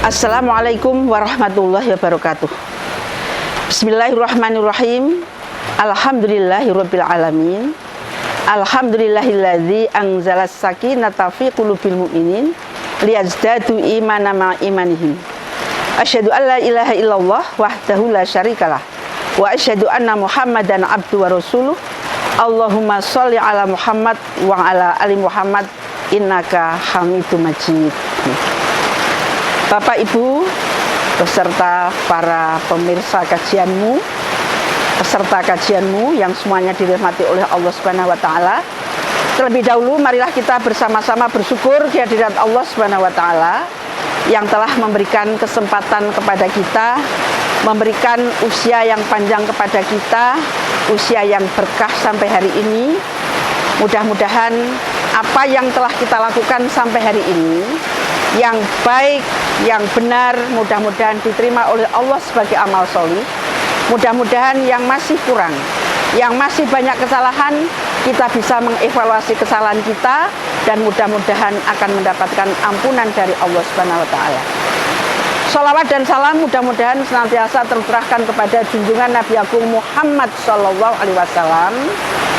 Assalamualaikum warahmatullahi wabarakatuh. Bismillahirrahmanirrahim. Alhamdulillahirabbil alamin. Alhamdulillahilladzi anzalas sakinata fi qulubil mu'minin liyazdadu imanan ma'a imanihim. Asyhadu an la ilaha illallah wahdahu la syarikalah wa asyhadu anna Muhammadan abduhu wa rasuluh. Allahumma sholli ala Muhammad wa ala ali Muhammad innaka Hamidum Majid. Bapak Ibu beserta para pemirsa kajianmu, peserta kajianmu yang semuanya dirahmati oleh Allah Subhanahu wa taala. Terlebih dahulu marilah kita bersama-sama bersyukur kehadirat Allah Subhanahu wa taala yang telah memberikan kesempatan kepada kita, memberikan usia yang panjang kepada kita, usia yang berkah sampai hari ini. Mudah-mudahan apa yang telah kita lakukan sampai hari ini yang baik, yang benar, mudah-mudahan diterima oleh Allah sebagai amal sholih. Mudah-mudahan yang masih kurang, yang masih banyak kesalahan, kita bisa mengevaluasi kesalahan kita dan mudah-mudahan akan mendapatkan ampunan dari Allah Subhanahu wa taala. Sholawat dan salam mudah-mudahan senantiasa tercurahkan kepada junjungan Nabi Agung Muhammad SAW.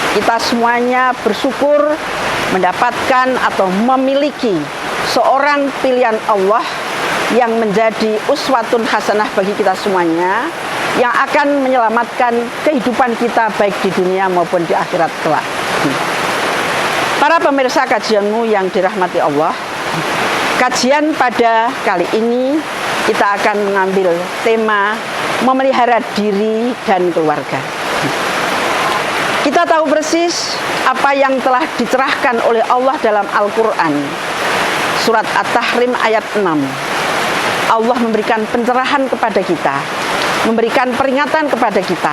Kita semuanya bersyukur mendapatkan atau memiliki seorang pilihan Allah yang menjadi uswatun hasanah bagi kita semuanya, yang akan menyelamatkan kehidupan kita baik di dunia maupun di akhirat kelak. Para pemirsa kajianmu yang dirahmati Allah, kajian pada kali ini kita akan mengambil tema memelihara diri dan keluarga. Kita tahu persis apa yang telah dicerahkan oleh Allah dalam Al-Quran. Surat At-Tahrim ayat 6. Allah memberikan pencerahan kepada kita, memberikan peringatan kepada kita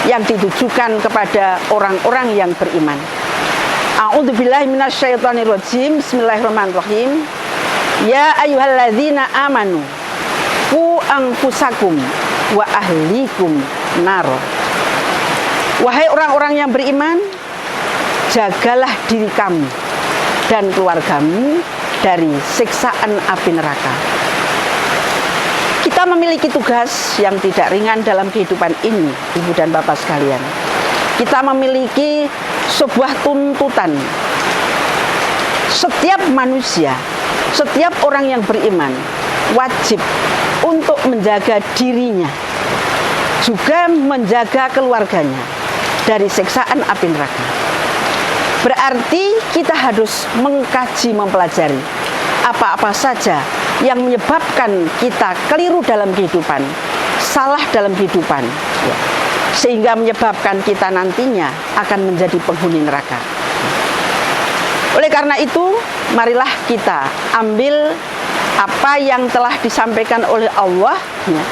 yang ditujukan kepada orang-orang yang beriman. A'udzubillahi minasyaitonirrajim. Bismillahirrahmanirrahim. Ya ayyuhalladzina amanu qu anfusakum wa ahlikum naro. Wahai orang-orang yang beriman, jagalah diri kamu dan keluargamu dari siksaan api neraka. Kita memiliki tugas yang tidak ringan dalam kehidupan ini, Ibu dan Bapak sekalian. Kita memiliki sebuah tuntutan. Setiap manusia, setiap orang yang beriman wajib untuk menjaga dirinya, juga menjaga keluarganya dari siksaan api neraka. Berarti kita harus mengkaji, mempelajari apa-apa saja yang menyebabkan kita keliru dalam kehidupan, salah dalam kehidupan, ya, sehingga menyebabkan kita nantinya akan menjadi penghuni neraka. Oleh karena itu, marilah kita ambil apa yang telah disampaikan oleh Allah, ya,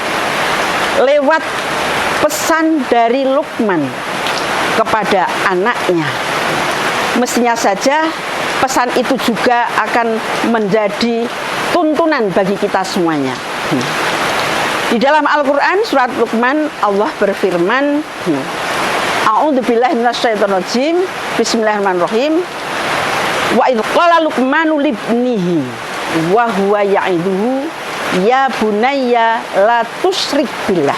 lewat pesan dari Luqman kepada anaknya. Mestinya saja pesan itu juga akan menjadi tuntunan bagi kita semuanya. Di dalam Al-Quran surat Luqman Allah berfirman, A'udzubillahi minasyaitonirrajim. Bismillahirrahmanirrahim. Wa idz qala Luqmanu libnihi wa huwa ya'iduhu ya bunayya la tusyrik billah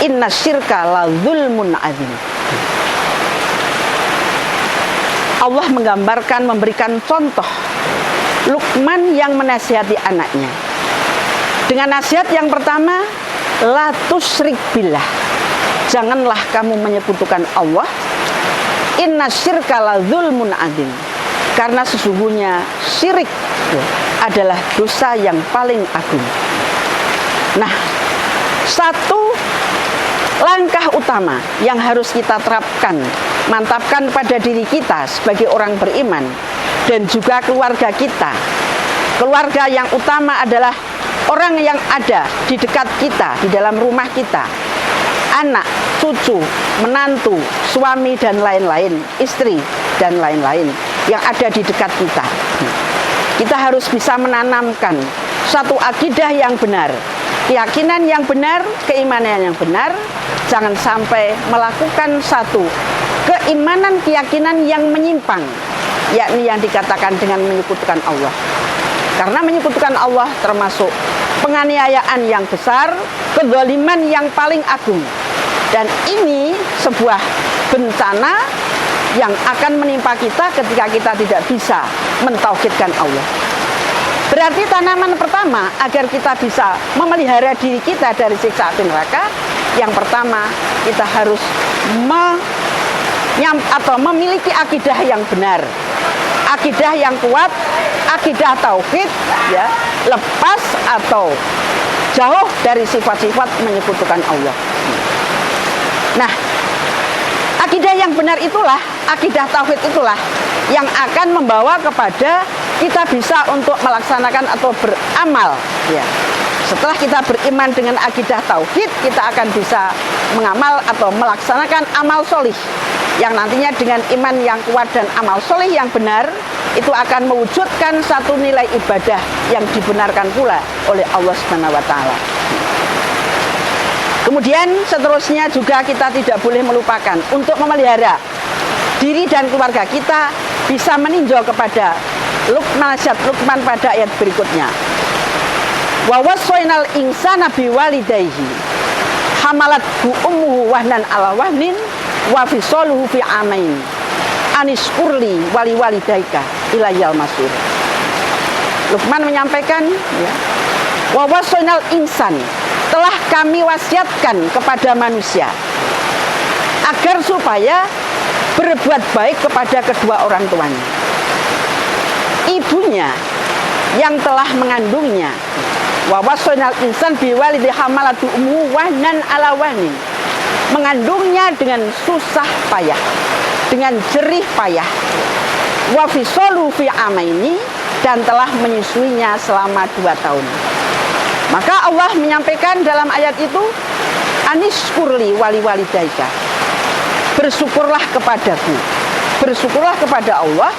innasyirka la dzulmun adzim. Allah menggambarkan, memberikan contoh Luqman yang menasihati anaknya. Dengan nasihat yang pertama, la tusyrik billah. Janganlah kamu menyekutukan Allah. Innasyirka la dzulmun adzim. Karena sesungguhnya syirik adalah dosa yang paling agung. Nah, satu langkah utama yang harus kita terapkan, mantapkan pada diri kita sebagai orang beriman dan juga keluarga kita. Keluarga yang utama adalah orang yang ada di dekat kita, di dalam rumah kita. Anak, cucu, menantu, suami dan lain-lain, istri dan lain-lain yang ada di dekat kita. Kita harus bisa menanamkan satu akidah yang benar, keyakinan yang benar, keimanan yang benar. Jangan sampai melakukan satu keimanan, keyakinan yang menyimpang, yakni yang dikatakan dengan menyekutukan Allah. Karena menyekutukan Allah termasuk penganiayaan yang besar, kezaliman yang paling agung. Dan ini sebuah bencana yang akan menimpa kita ketika kita tidak bisa mentauhidkan Allah. Berarti tanaman pertama agar kita bisa memelihara diri kita dari siksa api neraka, yang pertama kita harus memiliki akidah yang benar, akidah yang kuat, akidah tauhid, ya, lepas atau jauh dari sifat-sifat menyekutukan Allah. Nah, akidah yang benar itulah, akidah tauhid itulah yang akan membawa kepada kita bisa untuk melaksanakan atau beramal, ya. Setelah kita beriman dengan akidah tauhid, kita akan bisa mengamal atau melaksanakan amal solih, yang nantinya dengan iman yang kuat dan amal solih yang benar itu akan mewujudkan satu nilai ibadah yang dibenarkan pula oleh Allah Subhanahu wa Ta'ala. Kemudian seterusnya juga kita tidak boleh melupakan untuk memelihara diri dan keluarga kita, bisa meninjau kepada nasihat Luqman pada ayat berikutnya. Wa wassaynal insana biwalidayhi hamalathu ummuhu wahnan ala wahnin wa fisaluhu fi amain anishkurli wali walidaika ilayal masir. Luqman menyampaikan, ya, wa wassaynal insan, telah kami wasiatkan kepada manusia agar supaya berbuat baik kepada kedua orang tuanya. Ibunya yang telah mengandungnya, wa wassaynal insan biwalidayhi hamalatu ummuhu wahnan ala wahnin, mengandungnya dengan susah payah, dengan jerih payah, wa fisaluhu fi amaini, dan telah menyusuinya selama 2 tahun. Maka Allah menyampaikan dalam ayat itu, anishkurli wali walidaika, bersyukurlah kepadaku, bersyukurlah kepada Allah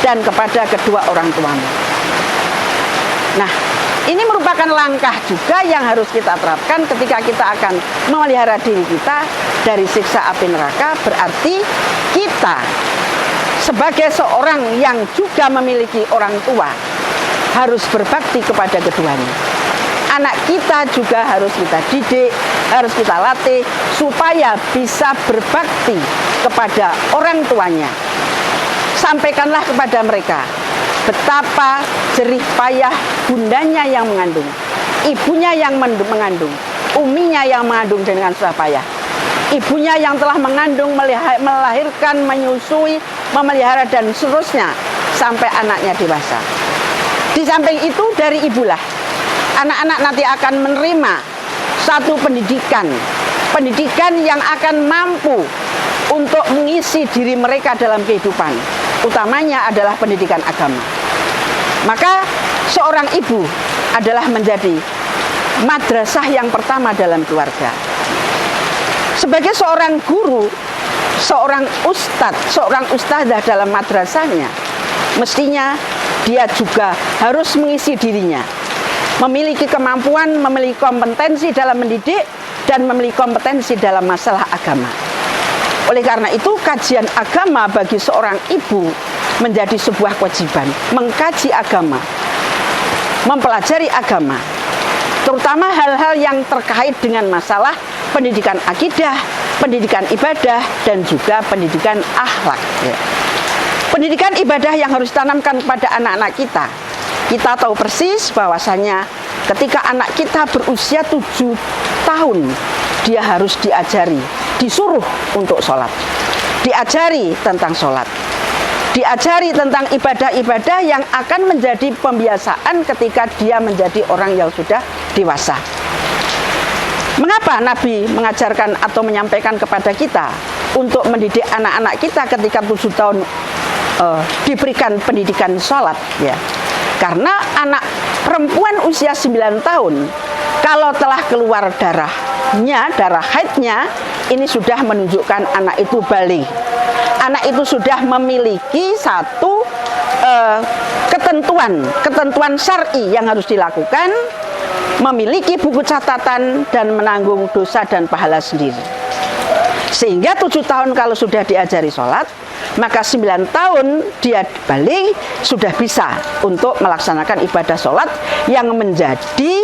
dan kepada kedua orang tuamu. Nah, ini merupakan langkah juga yang harus kita terapkan ketika kita akan memelihara diri kita dari siksa api neraka. Berarti kita sebagai seorang yang juga memiliki orang tua harus berbakti kepada keduanya. Anak kita juga harus kita didik, harus kita latih supaya bisa berbakti kepada orang tuanya. Sampaikanlah kepada mereka betapa jerih payah bundanya yang mengandung, ibunya yang mengandung, uminya yang mengandung dengan susah payah, ibunya yang telah mengandung, melahirkan, menyusui, memelihara dan seterusnya sampai anaknya dewasa. Di samping itu dari ibulah anak-anak nanti akan menerima satu pendidikan yang akan mampu untuk mengisi diri mereka dalam kehidupan, utamanya adalah pendidikan agama. Maka seorang ibu adalah menjadi madrasah yang pertama dalam keluarga. Sebagai seorang guru, seorang ustadz, seorang ustadzah dalam madrasahnya, mestinya dia juga harus mengisi dirinya, memiliki kemampuan, memiliki kompetensi dalam mendidik, dan memiliki kompetensi dalam masalah agama. Oleh karena itu, kajian agama bagi seorang ibu menjadi sebuah kewajiban. Mengkaji agama, mempelajari agama, terutama hal-hal yang terkait dengan masalah pendidikan akidah, pendidikan ibadah, dan juga pendidikan akhlak, ya. Pendidikan ibadah yang harus ditanamkan kepada anak-anak kita. Kita tahu persis bahwasanya ketika anak kita berusia 7 tahun, dia harus diajari, disuruh untuk sholat, diajari tentang sholat, diajari tentang ibadah-ibadah yang akan menjadi pembiasaan ketika dia menjadi orang yang sudah dewasa. Mengapa Nabi mengajarkan atau menyampaikan kepada kita untuk mendidik anak-anak kita ketika 7 tahun diberikan pendidikan sholat, ya? Karena anak perempuan usia 9 tahun kalau telah keluar darahnya, darah haidnya, ini sudah menunjukkan anak itu baligh. Anak itu sudah memiliki satu ketentuan syar'i yang harus dilakukan, memiliki buku catatan dan menanggung dosa dan pahala sendiri. Sehingga 7 tahun kalau sudah diajari sholat, maka 9 tahun dia baligh, sudah bisa untuk melaksanakan ibadah sholat yang menjadi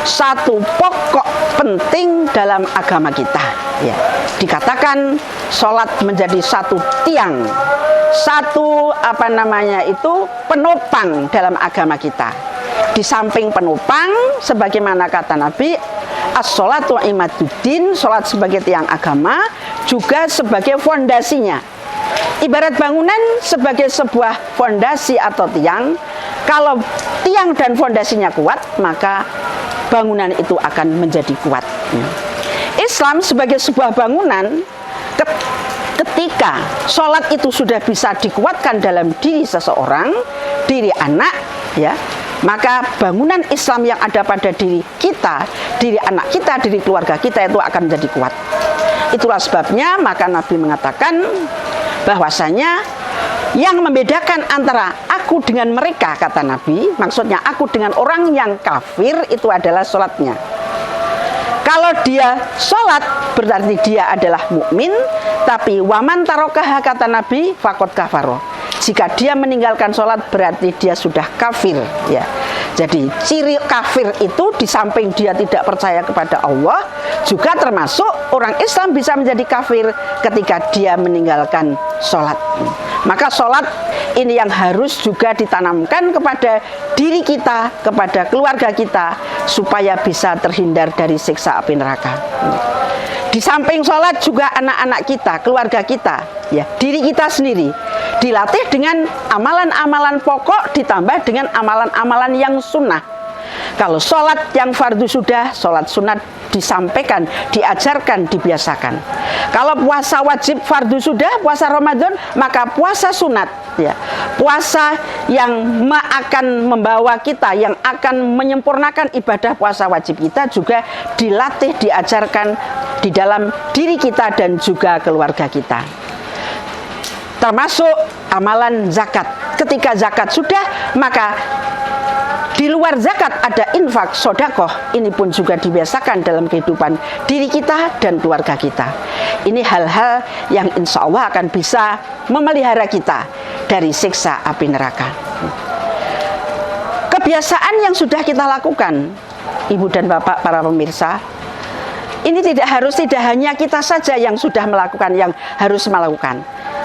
satu pokok penting dalam agama kita. Ya, dikatakan sholat menjadi satu tiang, satu penopang dalam agama kita. Di samping penopang, sebagaimana kata Nabi, as-sholatu imaduddin, sholat sebagai tiang agama, juga sebagai fondasinya. Ibarat bangunan sebagai sebuah fondasi atau tiang. Kalau tiang dan fondasinya kuat, maka bangunan itu akan menjadi kuat. Islam sebagai sebuah bangunan, ketika sholat itu sudah bisa dikuatkan dalam diri seseorang, diri anak, ya, maka bangunan Islam yang ada pada diri kita, diri anak kita, diri keluarga kita itu akan menjadi kuat. Itulah sebabnya maka Nabi mengatakan bahwasanya yang membedakan antara aku dengan mereka, kata Nabi, maksudnya aku dengan orang yang kafir, itu adalah sholatnya. Kalau dia sholat berarti dia adalah mukmin, tapi waman tarokaha, kata Nabi, fakot kafaro. Jika dia meninggalkan sholat berarti dia sudah kafir, ya. Jadi ciri kafir itu di samping dia tidak percaya kepada Allah, juga termasuk orang Islam bisa menjadi kafir ketika dia meninggalkan sholat. Maka sholat ini yang harus juga ditanamkan kepada diri kita, kepada keluarga kita, supaya bisa terhindar dari siksa api neraka. Di samping sholat juga anak-anak kita, keluarga kita, ya, diri kita sendiri dilatih dengan amalan-amalan pokok ditambah dengan amalan-amalan yang sunnah. Kalau sholat yang fardu sudah, sholat sunat disampaikan, diajarkan, dibiasakan. Kalau puasa wajib fardu sudah, puasa Ramadan, maka puasa sunat, ya, puasa yang akan membawa kita, yang akan menyempurnakan ibadah puasa wajib kita juga dilatih, diajarkan di dalam diri kita dan juga keluarga kita. Termasuk amalan zakat. Ketika zakat sudah, maka di luar zakat ada infak, sodakoh. Ini pun juga dibiasakan dalam kehidupan diri kita dan keluarga kita. Ini hal-hal yang insya Allah akan bisa memelihara kita dari siksa api neraka. Kebiasaan yang sudah kita lakukan, Ibu dan Bapak, para pemirsa, ini tidak hanya kita saja yang sudah melakukan, yang harus melakukan.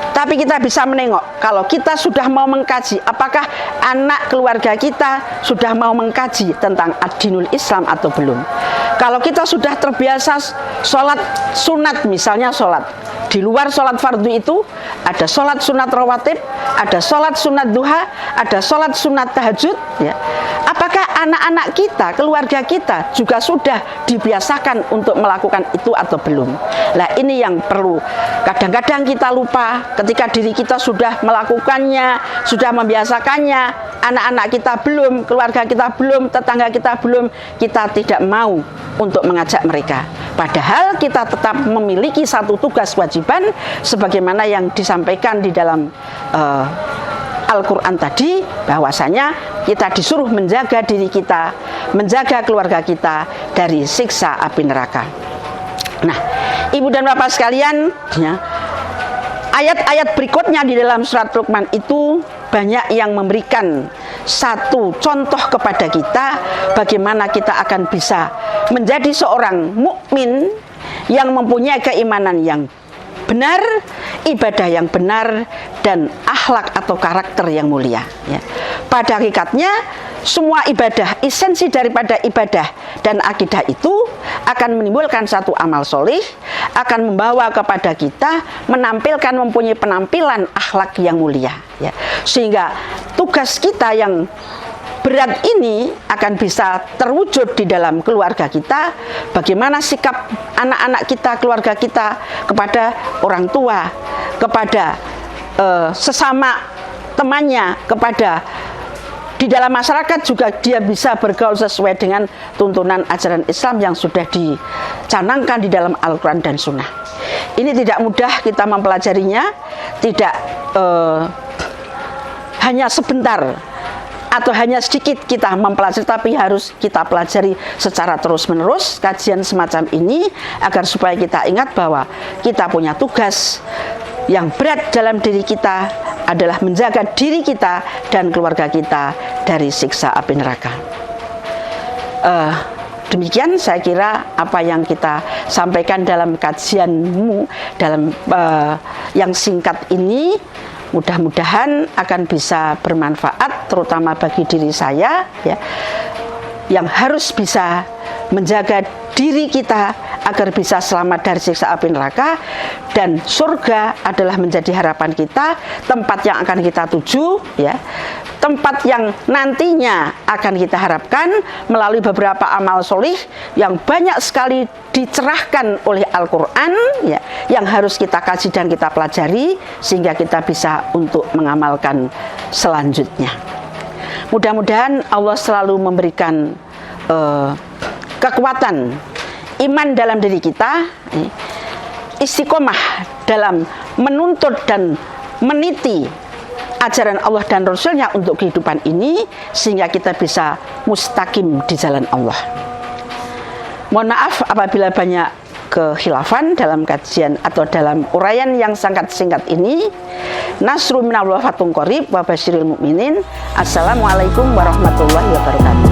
Tapi kita bisa menengok, kalau kita sudah mau mengkaji, apakah anak keluarga kita sudah mau mengkaji tentang ad-dinul Islam atau belum. Kalau kita sudah terbiasa sholat sunat, misalnya sholat di luar sholat fardu itu, ada sholat sunat rawatib, ada sholat sunat duha, ada sholat sunat tahajud, ya. Apakah anak-anak kita, keluarga kita juga sudah dibiasakan untuk melakukan itu atau belum? Nah, ini yang perlu. Kadang-kadang kita lupa ketika diri kita sudah melakukannya, sudah membiasakannya, anak-anak kita belum, keluarga kita belum, tetangga kita belum, kita tidak mau untuk mengajak mereka. Padahal kita tetap memiliki satu tugas kewajiban sebagaimana yang disampaikan di dalam Al-Quran tadi, bahwasanya kita disuruh menjaga diri kita, menjaga keluarga kita dari siksa api neraka. Nah, Ibu dan Bapak sekalian, ya, ayat-ayat berikutnya di dalam surat Luqman itu banyak yang memberikan satu contoh kepada kita bagaimana kita akan bisa menjadi seorang mukmin yang mempunyai keimanan yang benar, ibadah yang benar, dan akhlak atau karakter yang mulia, ya. Pada hakikatnya semua ibadah, esensi daripada ibadah dan akidah itu akan menimbulkan satu amal solih, akan membawa kepada kita menampilkan, mempunyai penampilan akhlak yang mulia, ya. Sehingga tugas kita yang berat ini akan bisa terwujud di dalam keluarga kita. Bagaimana sikap anak-anak kita, keluarga kita kepada orang tua, kepada sesama temannya, kepada di dalam masyarakat juga dia bisa bergaul sesuai dengan tuntunan ajaran Islam yang sudah dicanangkan di dalam Al-Quran dan Sunnah. Ini tidak mudah kita mempelajarinya, tidak hanya sebentar atau hanya sedikit kita mempelajari, tapi harus kita pelajari secara terus-menerus kajian semacam ini agar supaya kita ingat bahwa kita punya tugas yang berat dalam diri kita adalah menjaga diri kita dan keluarga kita dari siksa api neraka. Demikian saya kira apa yang kita sampaikan dalam kajianmu dalam yang singkat ini, mudah-mudahan akan bisa bermanfaat terutama bagi diri saya ya, yang harus bisa menjaga diri kita agar bisa selamat dari siksa api neraka, dan surga adalah menjadi harapan kita, tempat yang akan kita tuju ya, tempat yang nantinya akan kita harapkan melalui beberapa amal solih yang banyak sekali dicerahkan oleh Al-Quran ya, yang harus kita kaji dan kita pelajari sehingga kita bisa untuk mengamalkan selanjutnya. Mudah-mudahan Allah selalu memberikan kekuatan iman dalam diri kita, istiqomah dalam menuntut dan meniti ajaran Allah dan Rasulnya untuk kehidupan ini, sehingga kita bisa mustaqim di jalan Allah. Mohon maaf apabila banyak kekhilafan dalam kajian atau dalam uraian yang sangat singkat ini. Nasrun minallah fatun qorib wa basyiril mu'minin. Assalamualaikum warahmatullahi wabarakatuh.